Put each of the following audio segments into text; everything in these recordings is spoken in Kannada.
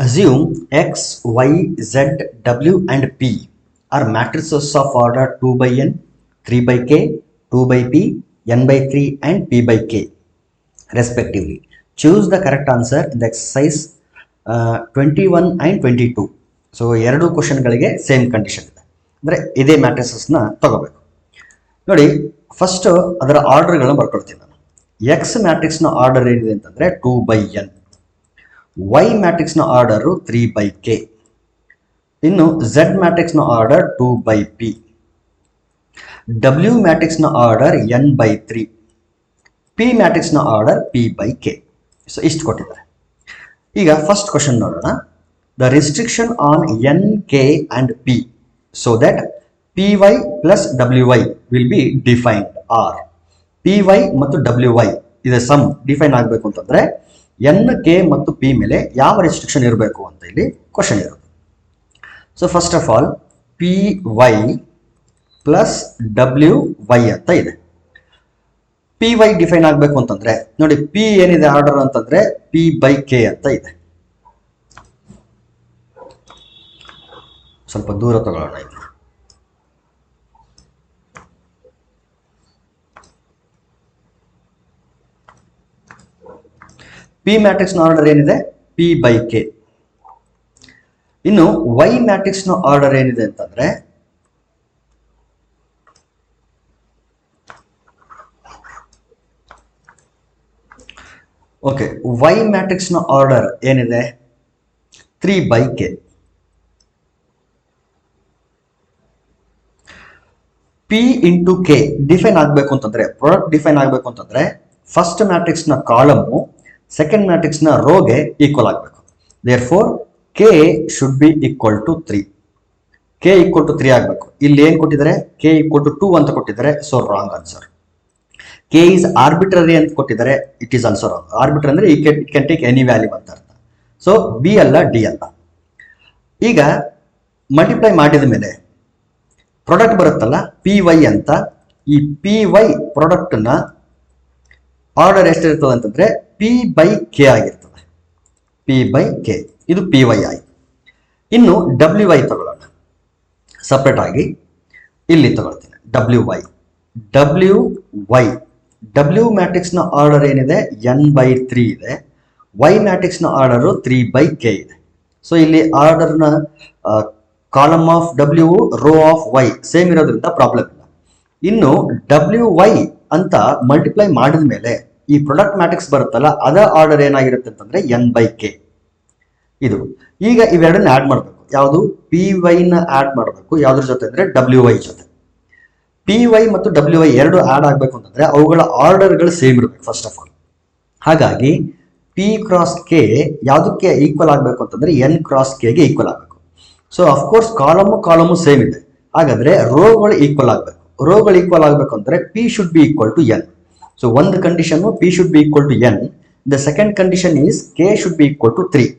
Assume X, Y, Z, W and P are matrices of order 2 by n, 3 by k, 2 by p, n by 3 and p by k respectively. Choose the correct answer in the exercise 21 and 22. So ಎರಡು ಕ್ವಶನ್ಗಳಿಗೆ ಸೇಮ್ ಕಂಡೀಷನ್ ಇದೆ, ಅಂದರೆ ಇದೇ ಮ್ಯಾಟ್ರಿಸಸ್ನ ತಗೋಬೇಕು. ನೋಡಿ, ಫಸ್ಟ್ ಅದರ ಆರ್ಡರ್ಗಳನ್ನ ಬರ್ಕೊಳ್ತೀನಿ ನಾನು. ಎಕ್ಸ್ ಮ್ಯಾಟ್ರಿಕ್ಸ್ನ ಆರ್ಡರ್ ಏನಿದೆ ಅಂತಂದರೆ 2 by n, ವೈ ಮ್ಯಾಟ್ರಿಕ್ಸ್ನ ಆರ್ಡರು 3 by k, ಇನ್ನು ಝೆಡ್ ಮ್ಯಾಟ್ರಿಕ್ಸ್ನ ಆರ್ಡರ್ 2 by p, ಡಬ್ಲ್ಯೂ ಮ್ಯಾಟ್ರಿಕ್ಸ್ನ ಆರ್ಡರ್ n by 3, ಪಿ ಮ್ಯಾಟ್ರಿಕ್ಸ್ನ order p by k. So ಇಷ್ಟು ಕೊಟ್ಟಿದ್ದಾರೆ. ಈಗ ಫಸ್ಟ್ ಕ್ವಶನ್ ನೋಡೋಣ. The restriction on N, K and P so that P Y plus W Y will be defined. Or P Y ಮತ್ತು ಡಬ್ಲ್ಯೂ ವೈ ಇದೆ ಸಮ್ ಡಿಫೈನ್ ಆಗಬೇಕು ಅಂತಂದ್ರೆ ಎನ್, ಕೆ ಮತ್ತು ಪಿ ಮೇಲೆ ಯಾವ ರಿಸ್ಟ್ರಿಕ್ಷನ್ ಇರಬೇಕು ಅಂತ ಇಲ್ಲಿ ಕ್ವಶನ್ ಇರೋದು. So first of all P Y plus W Y ಅಂತ ಇದೆ. ಪಿ ವೈ ಡಿಫೈನ್ ಆಗಬೇಕು ಅಂತಂದ್ರೆ ನೋಡಿ, ಪಿ ಏನಿದೆ ಆರ್ಡರ್ ಅಂತಂದ್ರೆ ಪಿ ಬೈ ಕೆ ಅಂತ ಇದೆ. ಸ್ವಲ್ಪ ದೂರ ತಗೊಳ್ಳೋಣ. ಇದು ಪಿ ಮ್ಯಾಟ್ರಿಕ್ಸ್ ನ ಆರ್ಡರ್ ಏನಿದೆ ಪಿ ಬೈ ಕೆ. ಇನ್ನು ವೈ ಮ್ಯಾಟ್ರಿಕ್ಸ್ ನ ಆರ್ಡರ್ ಏನಿದೆ ಅಂತಂದ್ರೆ ಓಕೆ, ವೈ ಮ್ಯಾಟ್ರಿಕ್ಸ್ ನ ಆರ್ಡರ್ ಏನಿದೆ 3 by k. P into K define ಆಗಬೇಕು ಅಂತಂದ್ರೆ, ಪ್ರಾಡಕ್ಟ್ ಡಿಫೈನ್ ಆಗಬೇಕು ಅಂತಂದ್ರೆ ಫಸ್ಟ್ ಮ್ಯಾಟ್ರಿಕ್ಸ್ ನ ಕಾಲಮು ಸೆಕೆಂಡ್ ಮ್ಯಾಟ್ರಿಕ್ಸ್ ನ ರೋಗೆ ಈಕ್ವಲ್ ಆಗಬೇಕು. There four K should be equal to 3. K equal to 3 ಆಗಬೇಕು. ಇಲ್ಲಿ ಏನ್ ಕೊಟ್ಟಿದ್ದಾರೆ, ಕೆ ಈಕ್ವಲ್ ಟು 2 ಅಂತ ಕೊಟ್ಟಿದ್ದಾರೆ. So wrong answer. K is arbitrary ಅಂತ ಕೊಟ್ಟಿದ್ದಾರೆ. It is also wrong. Arbitrary ಅಂದ್ರೆ it can take any value ಅಂತ ಅರ್ಥ. ಸೊ ಬಿ ಅಲ್ಲ, ಡಿ ಅಲ್ಲ. ಈಗ ಮಲ್ಟಿಪ್ಲೈ ಮಾಡಿದ ಮೇಲೆ ಪ್ರಾಡಕ್ಟ್ ಬರುತ್ತಲ್ಲ ಪಿ ವೈ ಅಂತ, ಈ ಪಿ ವೈ ಪ್ರಾಡಕ್ಟ್ ನ ಆರ್ಡರ್ ಎಷ್ಟಿರ್ತದೆ ಅಂತಂದ್ರೆ ಪಿ ಬೈ ಕೆ ಆಗಿರ್ತದೆ. ಪಿ ಬೈ ಕೆ ಇದು ಪಿ ವೈ ಆಗಿ. ಇನ್ನು ಡಬ್ಲ್ಯೂ ವೈ ತಗೊಳ್ಳೋಣ ಸಪ್ರೇಟ್ ಆಗಿ. ಇಲ್ಲಿ ತಗೊಳ್ತೀನಿ W Y. W Y, W matrix ನ ಆರ್ಡರ್ ಏನಿದೆ n by 3 ಇದೆ. ವೈ ಮ್ಯಾಟ್ರಿಕ್ಸ್ ನ ಆರ್ಡರ್ 3 by k ಇದೆ. ಸೊ ಇಲ್ಲಿ ಆರ್ಡರ್ ನ column of W, row of Y same ಇರೋದ್ರಿಂದ ಪ್ರಾಬ್ಲಮ್ ಇಲ್ಲ. ಇನ್ನು ಡಬ್ಲ್ಯೂ ವೈ ಅಂತ ಮಲ್ಟಿಪ್ಲೈ ಮಾಡಿದ ಮೇಲೆ ಈ ಪ್ರೊಡಕ್ಟ್ ಮ್ಯಾಟ್ರಿಕ್ಸ್ ಬರುತ್ತಲ್ಲ ಅದರ ಆರ್ಡರ್ ಏನಾಗಿರುತ್ತೆ ಅಂತಂದ್ರೆ n by k ಇದು. ಈಗ ಇವೆರಡನ್ನ ಆಡ್ ಮಾಡಬೇಕು. ಯಾವುದು, ಪಿ ವೈ ನ ಆಡ್ ಮಾಡಬೇಕು. ಯಾವ್ದ್ರ ಜೊತೆ ಅಂದ್ರೆ ಡಬ್ಲ್ಯೂ ವೈ ಜೊತೆ. ಪಿ ವೈ ಮತ್ತು ಡಬ್ಲ್ಯೂ ವೈ ಎರಡು ಆಡ್ ಆಗಬೇಕು ಅಂತಂದ್ರೆ ಅವುಗಳ ಆರ್ಡರ್ಗಳು ಸೇಮ್ ಇರಬೇಕು ಫಸ್ಟ್ ಆಫ್ ಆಲ್. ಹಾಗಾಗಿ ಪಿ ಕ್ರಾಸ್ ಕೆ ಯಾವುದಕ್ಕೆ ಈಕ್ವಲ್ ಆಗಬೇಕು ಅಂತಂದ್ರೆ ಎನ್ ಕ್ರಾಸ್ ಕೆಗೆ ಈಕ್ವಲ್ ಆಗಬೇಕು. ಸೊ ಅಫ್ಕೋರ್ಸ್ ಕಾಲಮು ಸೇಮ್ ಇದೆ. ಹಾಗಾದ್ರೆ ರೋಗಳು ಈಕ್ವಲ್ ಆಗಬೇಕು. ರೋಗಳು ಈಕ್ವಲ್ ಆಗಬೇಕು ಅಂದ್ರೆ P should be equal to N. So ಒಂದು condition P should be equal to N. The second condition is K should be equal to 3.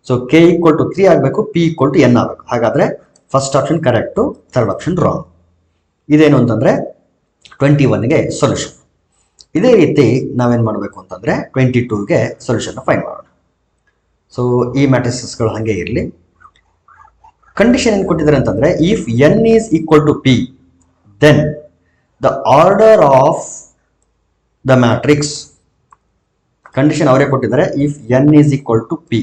So K equal to 3 ಆಗಬೇಕು, ಪಿ ಈಕ್ವಲ್ ಟು ಎನ್ ಆಗಬೇಕು. ಹಾಗಾದ್ರೆ first option correct, third option wrong. ಇದೇನು ಅಂತಂದ್ರೆ 21ಗೆ ಸೊಲ್ಯೂಷನ್. ಇದೇ ರೀತಿ ನಾವೇನ್ ಮಾಡಬೇಕು ಅಂತಂದ್ರೆ 22ಗೆ ಸೊಲ್ಯೂಷನ್ ಫೈಂಡ್ ಮಾಡೋಣ. ಸೊ ಈ ಮ್ಯಾಟ್ರಿಸಸ್ಗಳು ಹಾಗೆ ಇರಲಿ. ಕಂಡೀಷನ್ ಏನು ಕೊಟ್ಟಿದ್ದಾರೆ ಅಂತಂದ್ರೆ if N is equal to P then the order of the matrix, condition ಅವರೇ ಕೊಟ್ಟಿದ್ದಾರೆ, if N is equal to P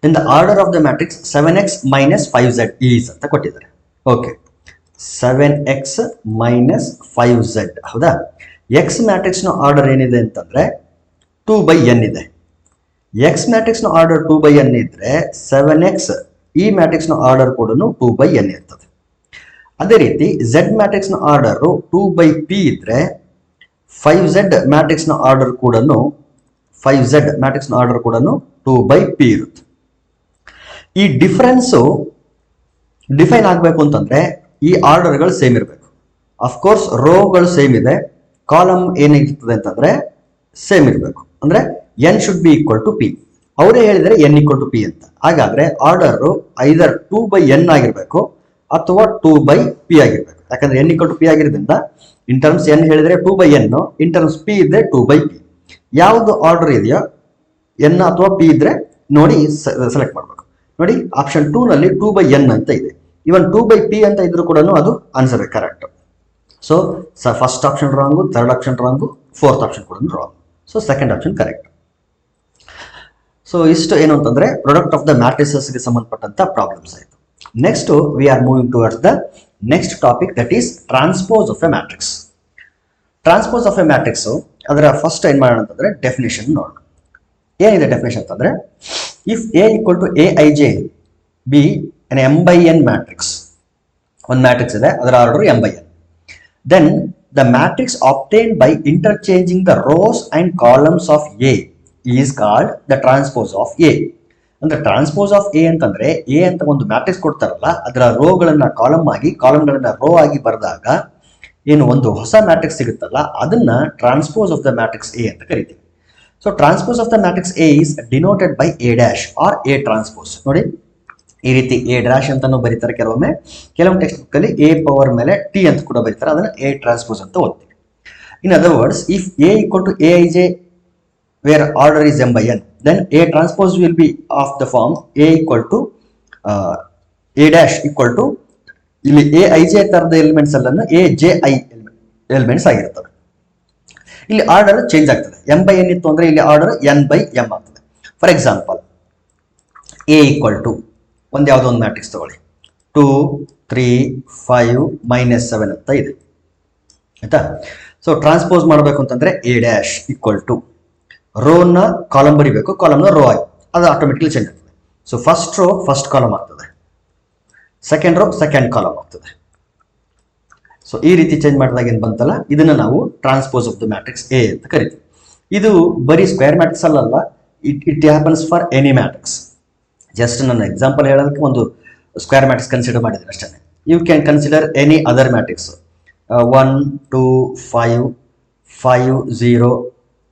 then the order of the matrix 7x minus 5z is ಅಂತ ಕೊಟ್ಟಿದ್ದಾರೆ. ಓಕೆ, 7x minus 5z ಹೌದಾ. ಎಕ್ಸ್ ಮ್ಯಾಟ್ರಿಕ್ಸ್ ನ ಆರ್ಡರ್ ಏನಿದೆ ಅಂತಂದ್ರೆ 2 by n ಇದೆ. ಎಕ್ಸ್ ಮ್ಯಾಟ್ರಿಕ್ಸ್ ನ ಆರ್ಡರ್ 2 by n ಇದ್ರೆ 7x ಈ ಮ್ಯಾಟ್ರಿಕ್ಸ್ ನ ಆರ್ಡರ್ ಕೂಡ 2 by n ಇರ್ತದೆ. ಅದೇ ರೀತಿ z ಮ್ಯಾಟ್ರಿಕ್ಸ್ ನ ಆರ್ಡರ್ 2 by p ಇದ್ರೆ 5z ಮ್ಯಾಟ್ರಿಕ್ಸ್ ನ ಆರ್ಡರ್ ಕೂಡ 2 by p ಇರುತ್ತೆ. ಈ ಡಿಫರೆನ್ಸು ಡಿಫೈನ್ ಆಗಬೇಕು ಅಂತಂದ್ರೆ ಈ ಆರ್ಡರ್ಗಳು ಸೇಮ್ ಇರಬೇಕು. ಅಫ್ಕೋರ್ಸ್ ರೋಗಳು ಸೇಮ್ ಇದೆ, ಕಾಲಮ್ ಏನಿರ್ತದೆ ಅಂತಂದ್ರೆ ಸೇಮ್ ಇರಬೇಕು. ಅಂದ್ರೆ N should be equal to P. ಅವರೇ ಹೇಳಿದರೆ ಎನ್ ಈಕ್ವಲ್ ಟು ಪಿ ಅಂತ. ಹಾಗಾದ್ರೆ ಆರ್ಡರ್ ಐದರ್ 2 by n ಆಗಿರ್ಬೇಕು ಅಥವಾ 2 by p ಆಗಿರ್ಬೇಕು. ಯಾಕಂದ್ರೆ ಎನ್ ಈಕ್ವಲ್ ಟು ಪಿ ಆಗಿರೋದ್ರಿಂದ ಇನ್ ಟರ್ಮ್ಸ್ ಎನ್ ಹೇಳಿದ್ರೆ 2 by n, in terms P ಇದ್ರೆ 2 by p. ಯಾವುದು ಆರ್ಡರ್ ಇದೆಯೋ ಎನ್ ಅಥವಾ ಪಿ ಇದ್ರೆ ನೋಡಿ ಸೆಲೆಕ್ಟ್ ಮಾಡಬೇಕು. ನೋಡಿ ಆಪ್ಷನ್ 2 ನಲ್ಲಿ 2/n ಅಂತ ಇದೆ. ಇವನ್ 2/p ಅಂತ ಇದ್ರು ಕೂಡ ಅದು answer correct. So first option wrong, third option wrong, fourth option ಕೂಡ wrong. So second option correct. So ಇಷ್ಟು ಏನು ಅಂತಂದ್ರೆ ಪ್ರಾಡಕ್ಟ್ ಆಫ್ ದ ಮ್ಯಾಟ್ರಿಸಸ್ಗೆ ಸಂಬಂಧಪಟ್ಟಂತ ಪ್ರಾಬ್ಲಮ್ಸ್ ಆಯಿತು. Next we are moving towards the next topic, that is transpose of a matrix. Transpose of a matrix ಅದರ ಫಸ್ಟ್ ಏನ್ ಮಾಡೋಣ ಅಂತಂದ್ರೆ ಡೆಫಿನೇಷನ್ ನೋಡೋಣ. ಏನಿದೆ ಡೆಫಿನೇಷನ್ ಅಂತಂದ್ರೆ, if A equal to aij be an m/n matrix, ಒಂದು ಮ್ಯಾಟ್ರಿಕ್ಸ್ ಇದೆ ಅದರ order m/n, then the matrix obtained by interchanging the rows and columns of A is called the transpose of A. ಅಂದ್ರೆ ಟ್ರಾನ್ಸ್ಪೋಸ್ ಆಫ್ ಎ ಅಂತಂದ್ರೆ ಎ ಅಂತ ಒಂದು ಮ್ಯಾಟ್ರಿಕ್ಸ್ ಕೊಡ್ತಾರಲ್ಲ, ಅದರ ರೋಗಳನ್ನ ಕಾಲಮ್ ಆಗಿ ಕಾಲಮ್ಗಳನ್ನ ರೋ ಆಗಿ ಬರೆದಾಗ ಏನು ಒಂದು ಹೊಸ ಮ್ಯಾಟ್ರಿಕ್ಸ್ ಸಿಗುತ್ತಲ್ಲ, ಅದನ್ನ transpose of the matrix A ಅಂತ ಕರಿತೀವಿ. So transpose of the matrix A is denoted by A dash or A transpose. ನೋಡಿ ಈ ರೀತಿ ಎ ಡ್ಯಾಶ್ ಅಂತಾನು ಬರೀತಾರೆ ಕೆಲವೊಮ್ಮೆ, ಕೆಲವೊಂದು ಟೆಕ್ಸ್ಟ್ ಬುಕ್ ಅಲ್ಲಿ ಎ ಪವರ್ ಮೇಲೆ ಟಿ ಅಂತ ಕೂಡ ಬರೀತಾರೆ, ಅದನ್ನ ಎ ಟ್ರಾನ್ಸ್ಪೋಸ್ ಅಂತ ಓದ್ತೀವಿ. In other words, if A equal to aij where order is m/n, then a transpose will be of the form a equal to a dash equal to ಇಲ್ಲಿ aij ತರದ ಎಲಿಮೆಂಟ್ಸ್ ಅಲ್ಲನ್ನು aji ಎಲಿಮೆಂಟ್ಸ್ ಆಗಿರ್ತವೆ. ಇಲ್ಲಿ ಆರ್ಡರ್ ಚೇಂಜ್ ಆಗ್ತದೆ. m/n ಇತ್ತು ಅಂದ್ರೆ ಇಲ್ಲಿ ಆರ್ಡರ್ n/m ಆಗ್ತದೆ. For example a equal to ಒಂದು ಯಾವುದೋ ಒಂದು ಮ್ಯಾಟ್ರಿಕ್ಸ್ ತಗೊಳ್ಳಿ, 2 3 5 -7 ಅಂತ ಇದೆ ಆಯ್ತಾ. ಸೊ ಟ್ರಾನ್ಸ್ಪೋಸ್ ಮಾಡಬೇಕು ಅಂತಂದ್ರೆ a ಡ್ಯಾಶ್ ಈಕ್ವಲ್ ಟು ರೋನ ಕಾಲಮ್ ಬರಿಬೇಕು, ಕಾಲಮ್ನ ರೋ ಆಗಿ ಅದು ಆಟೋಮೆಟಿಕಲಿ ಚೇಂಜ್ ಆಗ್ತದೆ. So first row first column ಆಗ್ತದೆ, ಸೆಕೆಂಡ್ ರೋ ಸೆಕೆಂಡ್ ಕಾಲಮ್ ಆಗ್ತದೆ. ಸೊ ಈ ರೀತಿ ಚೇಂಜ್ ಮಾಡಿದಾಗ ಏನು ಬಂತಲ್ಲ, ಇದನ್ನ ನಾವು transpose of the matrix A ಅಂತ ಕರಿತೀವಿ. ಇದು ಬರೀ ಸ್ಕ್ವೇರ್ ಮ್ಯಾಟ್ರಿಕ್ಸ್ ಅಲ್ಲ, it happens for any matrix. Just ನನ್ನ ಎಕ್ಸಾಂಪಲ್ ಹೇಳೋದಕ್ಕೆ ಒಂದು ಸ್ಕ್ವೇರ್ ಮ್ಯಾಟ್ರಿಕ್ಸ್ ಕನ್ಸಿಡರ್ ಮಾಡಿದ್ರೆ ಅಷ್ಟೇ. You can consider any other matrix 1 2 5 5 0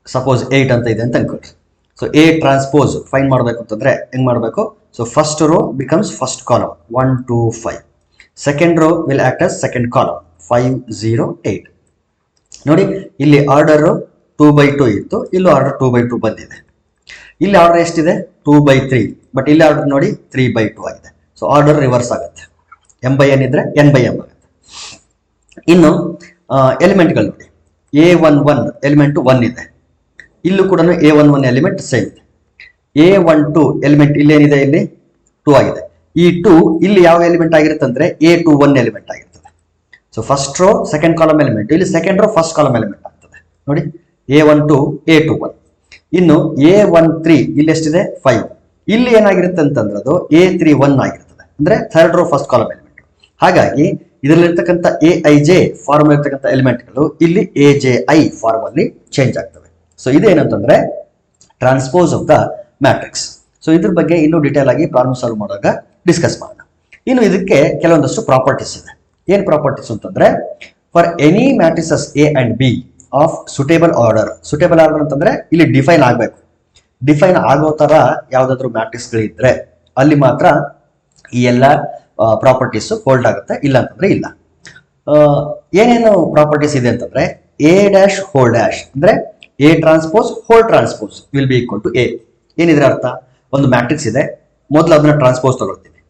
suppose 8 ಅಂತ ಇದೆ ಅಂತ ಅನ್ಕೊಳ್ರಿ. ಸೊ ಎ ಟ್ರಾನ್ಸ್ಪೋಸ್ ಫೈಂಡ್ ಮಾಡಬೇಕು ಅಂತಂದ್ರೆ ಹೆಂಗ್ ಮಾಡಬೇಕು? So first rho becomes first column 1 2 5, second row will act as second column 5 0 8. ನೋಡಿ ಇಲ್ಲಿ ಆರ್ಡರ್ 2/2 ಇತ್ತು, ಇಲ್ಲಿ ಆರ್ಡರ್ 2/2 ಬಂದಿದೆ. ಇಲ್ಲಿ ಆರ್ಡರ್ ಎಷ್ಟಿದೆ? 2/3, ಬಟ್ ಇಲ್ಲಿ ಆರ್ಡರ್ ನೋಡಿ 3/2 ಆಗಿದೆ. ಸೊ ಆರ್ಡರ್ ರಿವರ್ಸ್ ಆಗುತ್ತೆ. m/n ಇದ್ರೆ n/m ಆಗುತ್ತೆ. ಇನ್ನು ಎಲಿಮೆಂಟ್ಗಳು ನೋಡಿ, a11 ಎಲಿಮೆಂಟ್ 1 ಇದೆ, ಇಲ್ಲೂ ಕೂಡ a11 ಎಲಿಮೆಂಟ್ ಸೇಮ್ ಇದೆ. a12 ಎಲಿಮೆಂಟ್ ಇಲ್ಲೇನಿದೆ, ಇಲ್ಲಿ 2 ಆಗಿದೆ. ಈ 2 ಇಲ್ಲಿ ಯಾವ ಎಲಿಮೆಂಟ್ ಆಗಿರುತ್ತೆ ಅಂದ್ರೆ a21 ಎಲಿಮೆಂಟ್ ಆಗಿರ್ತದೆ. So first row second column element, ಇಲ್ಲಿ second row first column element ಆಗ್ತದೆ. ನೋಡಿ a12 a21. ಇನ್ನು a13 ಇಲ್ಲಿ ಎಷ್ಟಿದೆ? 5. ಇಲ್ಲಿ ಏನಾಗಿರುತ್ತೆ ಅಂತಂದ್ರೆ ಅದು a31 ಆಗಿರ್ತದೆ, ಅಂದ್ರೆ third row first column element. ಹಾಗಾಗಿ ಇದರಲ್ಲಿರ್ತಕ್ಕಂಥ aij ಫಾರ್ಮ್ ಇರ್ತಕ್ಕಂಥ ಎಲಿಮೆಂಟ್ಗಳು ಇಲ್ಲಿ aji ಫಾರ್ಮ್ ಅಲ್ಲಿ ಚೇಂಜ್ ಆಗ್ತವೆ. ಸೊ ಇದೇನಂತಂದ್ರೆ transpose of the matrix. So ಇದ್ರ ಬಗ್ಗೆ ಇನ್ನೂ ಡೀಟೇಲ್ ಆಗಿ ಪ್ರಾಬ್ಲಮ್ ಸಾಲ್ವ್ ಮಾಡುವಾಗ ಡಿಸ್ಕಸ್ ಮಾಡೋಣ. ಇನ್ನು ಇದಕ್ಕೆ ಕೆಲವೊಂದಷ್ಟು ಪ್ರಾಪರ್ಟೀಸ್ ಇದೆ. ಏನ್ ಪ್ರಾಪರ್ಟೀಸ್ ಅಂತಂದ್ರೆ, for any matrices A and B of suitable order. Suitable order ಅಂತಂದ್ರೆ ಇಲ್ಲಿ ಡಿಫೈನ್ ಆಗಬೇಕು. ಡಿಫೈನ್ ಆಗೋ ತರ ಯಾವ್ದಾದ್ರು ಮ್ಯಾಟ್ರಿಕ್ಸ್ಗಳಿದ್ರೆ ಅಲ್ಲಿ ಮಾತ್ರ ಈ ಎಲ್ಲ ಪ್ರಾಪರ್ಟೀಸ್ ಹೋಲ್ಡ್ ಆಗುತ್ತೆ, ಇಲ್ಲ ಅಂತಂದ್ರೆ ಇಲ್ಲ. ಏನೇನು ಪ್ರಾಪರ್ಟೀಸ್ ಇದೆ ಅಂತಂದ್ರೆ, ಎ ಡ್ಯಾಶ್ ಹೋಲ್ ಡ್ಯಾಶ್ ಅಂದ್ರೆ A transpose whole transpose will be equal to A. ಏನಿದ್ರೆ ಅರ್ಥ, ಒಂದು ಮ್ಯಾಟ್ರಿಕ್ಸ್ ಇದೆ, ಮೊದಲು ಅದನ್ನ ಟ್ರಾನ್ಸ್ಪೋಸ್ ತಗೊಳ್ತೀವಿ,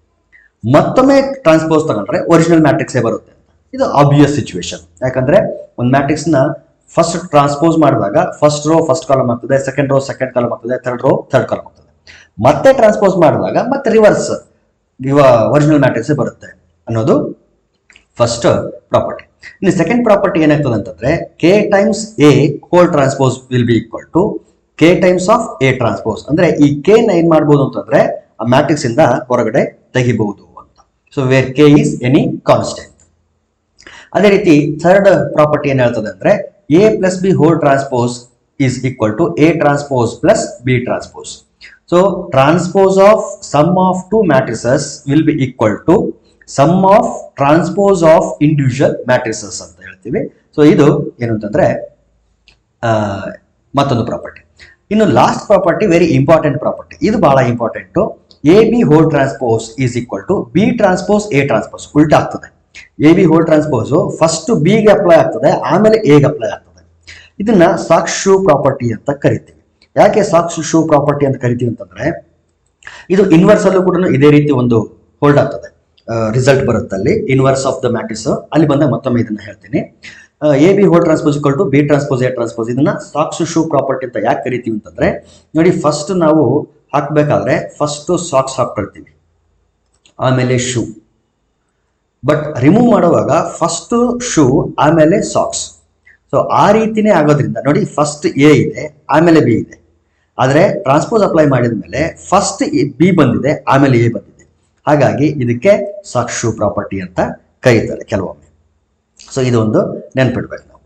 ಮತ್ತೊಮ್ಮೆ ಟ್ರಾನ್ಸ್ಪೋಸ್ ತಗೊಂಡ್ರೆ ಒರಿಜಿನಲ್ ಮ್ಯಾಟ್ರಿಕ್ಸೇ ಬರುತ್ತೆ ಅಂತ. ಇದು ಆಬ್ವಿಯಸ್ ಸಿಚುವೇಶನ್. ಯಾಕಂದ್ರೆ ಒಂದು ಮ್ಯಾಟ್ರಿಕ್ಸ್ ನ ಫಸ್ಟ್ ಟ್ರಾನ್ಸ್ಪೋಸ್ ಮಾಡಿದಾಗ ಫಸ್ಟ್ ರೋ ಫಸ್ಟ್ ಕಾಲಮ್ ಆಗ್ತದೆ, ಸೆಕೆಂಡ್ ರೋ ಸೆಕೆಂಡ್ ಕಾಲಮ್ ಆಗ್ತದೆ, ಥರ್ಡ್ ರೋ ಥರ್ಡ್ ಕಾಲಮ್ ಆಗ್ತದೆ. ಮತ್ತೆ ಟ್ರಾನ್ಸ್ಪೋಸ್ ಮಾಡಿದಾಗ ಮತ್ತೆ ರಿವರ್ಸ್ ಒರಿಜಿನಲ್ ಮ್ಯಾಟ್ರಿಕ್ಸ್ ಬರುತ್ತೆ ಅನ್ನೋದು ಫಸ್ಟ್ ಪ್ರಾಪರ್ಟಿ. ಇನ್ನು ಸೆಕೆಂಡ್ ಪ್ರಾಪರ್ಟಿ ಏನಾಗ್ತದೆ ಅಂತಂದ್ರೆ, K times A whole transpose will be equal to K times of A transpose. ಅಂದ್ರೆ ಈ ಕೆ ನ ಏನ್ ಮಾಡ್ಬೋದು ಅಂತಂದ್ರೆ ಆ ಮ್ಯಾಟ್ರಿಕ್ಸ್ ಇಂದ ಹೊರಗಡೆ ತೆಗಿಬಹುದು ಅಂತ. So where K is any constant. ಅದೇ ರೀತಿ ಥರ್ಡ್ ಪ್ರಾಪರ್ಟಿ ಏನ್ ಹೇಳ್ತದೆ ಅಂದ್ರೆ, A plus B whole transpose is equal to A transpose plus B transpose. So transpose of sum of two matrices will be equal to sum of transpose of individual matrices ಅಂತ ಹೇಳ್ತೀವಿ. ಸೊ ಇದು ಏನು ಅಂತಂದ್ರೆ ಮತ್ತೊಂದು ಪ್ರಾಪರ್ಟಿ. ಇನ್ನು last property very important property, ಇದು ಬಹಳ important. A B whole transpose is equal to B transpose A transpose. ಉಲ್ಟಾ ಆಗ್ತದೆ. A B whole transpose first B ಗೆ ಅಪ್ಲೈ ಆಗ್ತದೆ, ಆಮೇಲೆ ಎ ಗೆ ಅಪ್ಲೈ ಆಗ್ತದೆ. ಇದನ್ನ ಸಾಕ್ಷು ಪ್ರಾಪರ್ಟಿ ಅಂತ ಕರಿತೀವಿ. ಯಾಕೆ ಸಾಕ್ಷು ಪ್ರಾಪರ್ಟಿ ಅಂತ ಕರಿತೀವಿ ಅಂತಂದ್ರೆ, ಇದು ಇನ್ವರ್ಸ್ ಅಲ್ಲೂ ಕೂಡ ಇದೇ ರೀತಿ ಒಂದು ಹೋಲ್ಡ್ ಆಗ್ತದೆ, ರಿಸಲ್ಟ್ ಬರುತ್ತೆ ಅಲ್ಲಿ ಇನ್ವರ್ಸ್ ಆಫ್ ದ ಮ್ಯಾಟ್ರಿಕ್ಸ್. ಅಲ್ಲಿ ಬಂದಾಗ ಮತ್ತೊಮ್ಮೆ ಇದನ್ನ ಹೇಳ್ತೀನಿ. A B whole transpose equal to B transpose A transpose. ಇದನ್ನ ಸಾಕ್ಸ್ ಶೂ ಪ್ರಾಪರ್ಟಿ ಅಂತ ಯಾಕೆ ಕರಿತೀವಿ ಅಂತಂದ್ರೆ, ನೋಡಿ ಫಸ್ಟ್ ನಾವು ಹಾಕ್ಬೇಕಾದ್ರೆ ಫಸ್ಟ್ ಸಾಕ್ಸ್ ಹಾಕ್ಕೊಳ್ತೀವಿ, ಆಮೇಲೆ ಶೂ. ಬಟ್ ರಿಮೂವ್ ಮಾಡುವಾಗ ಫಸ್ಟ್ ಶೂ ಆಮೇಲೆ ಸಾಕ್ಸ್. ಸೊ ಆ ರೀತಿನೇ ಆಗೋದ್ರಿಂದ ನೋಡಿ ಫಸ್ಟ್ ಎ ಇದೆ ಆಮೇಲೆ ಬಿ ಇದೆ. ಆದರೆ ಟ್ರಾನ್ಸ್ಪೋಸ್ ಅಪ್ಲೈ ಮಾಡಿದ ಮೇಲೆ ಫಸ್ಟ್ ಬಿ ಬಂದಿದೆ ಆಮೇಲೆ ಎ ಬಂದಿದೆ. ಹಾಗಾಗಿ ಇದಕ್ಕೆ ಸಾಕ್ಸ್ ಶೂ ಪ್ರಾಪರ್ಟಿ ಅಂತ ಕರೀತಾರೆ ಕೆಲವೊಮ್ಮೆ. ಸೊ ಇದೊಂದು ನೆನ್ಪಿಡ್ಬೇಕು ನಾವು.